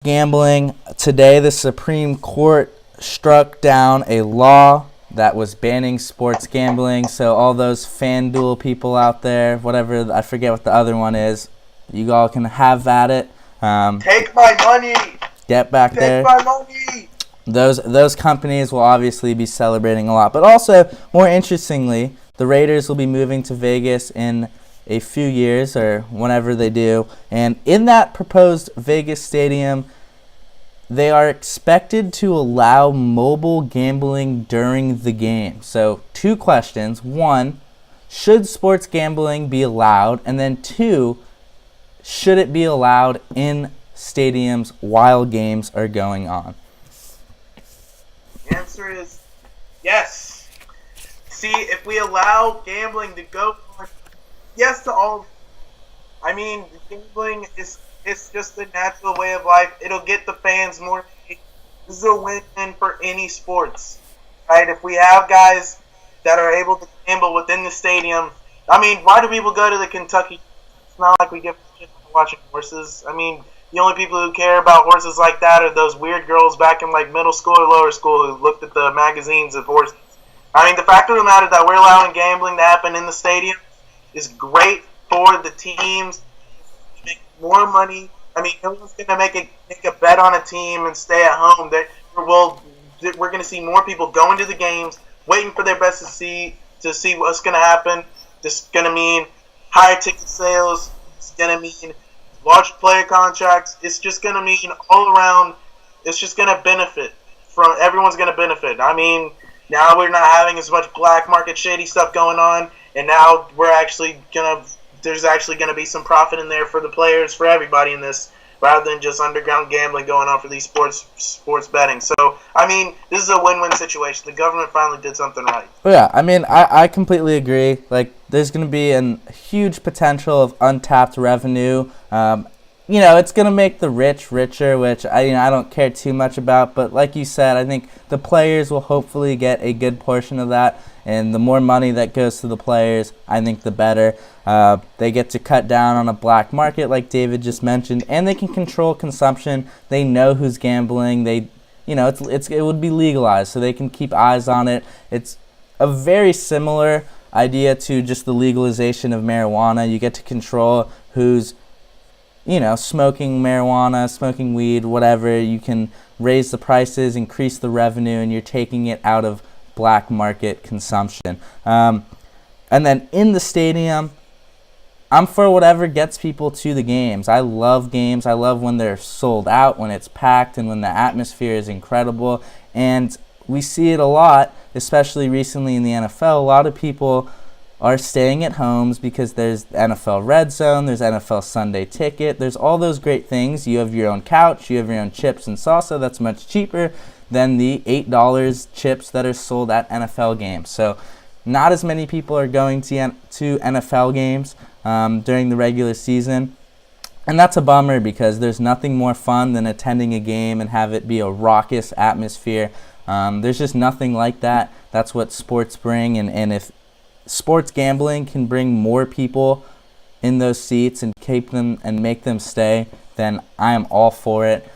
Gambling. Today, the Supreme Court struck down a law that was banning sports gambling. So all those FanDuel people out there, whatever, I forget what the other one is, you all can have at it. Take my money. Get back there. Take my money. Those companies will obviously be celebrating a lot. But also, more interestingly, the Raiders will be moving to Vegas in a few years or whenever they do. And in that proposed Vegas stadium, they are expected to allow mobile gambling during the game. So 2 questions. 1, should sports gambling be allowed? And then 2, should it be allowed in stadiums while games are going on? The answer is yes. See, if we allow gambling to go on, yes to all. I mean, gambling is just a natural way of life. It'll get the fans more. This is a win-win for any sports, right? If we have guys that are able to gamble within the stadium, I mean, why do people go to the Kentucky? It's not like we get watching horses. I mean, the only people who care about horses like that are those weird girls back in like middle school or lower school who looked at the magazines of horses. I mean, the fact of the matter that we're allowing gambling to happen in the stadium is great for the teams. Make more money. I mean, no one's going to make a bet on a team and stay at home. We're going to see more people going to the games, waiting for their best to see what's going to happen. This is going to mean higher ticket sales. It's going to mean large player contracts. It's just going to mean all around. It's just going to benefit from everyone's going to benefit. I mean, now we're not having as much black market shady stuff going on, and now there's actually gonna be some profit in there for the players, for everybody in this, rather than just underground gambling going on for these sports betting. So I mean, this is a win-win situation. The government finally did something right. Well, yeah, I mean, I completely agree. Like, there's gonna be a huge potential of untapped revenue. It's going to make the rich richer, which I don't care too much about. But like you said, I think the players will hopefully get a good portion of that. And the more money that goes to the players, I think the better. They get to cut down on a black market, like David just mentioned, and they can control consumption. They know who's gambling. It would be legalized, so they can keep eyes on it. It's a very similar idea to just the legalization of marijuana. You get to control who's smoking marijuana, smoking weed, whatever. You can raise the prices, increase the revenue, and you're taking it out of black market consumption. And then in the stadium, I'm for whatever gets people to the games. I love games. I love when they're sold out, when it's packed, and when the atmosphere is incredible. And we see it a lot, especially recently in the NFL. A lot of people are staying at homes because there's NFL Red Zone, there's NFL Sunday Ticket, there's all those great things. You have your own couch, you have your own chips and salsa that's much cheaper than the $8 chips that are sold at NFL games. So not as many people are going to NFL games during the regular season. And that's a bummer because there's nothing more fun than attending a game and have it be a raucous atmosphere. There's just nothing like that. That's what sports bring, and if sports gambling can bring more people in those seats and keep them and make them stay, then I am all for it.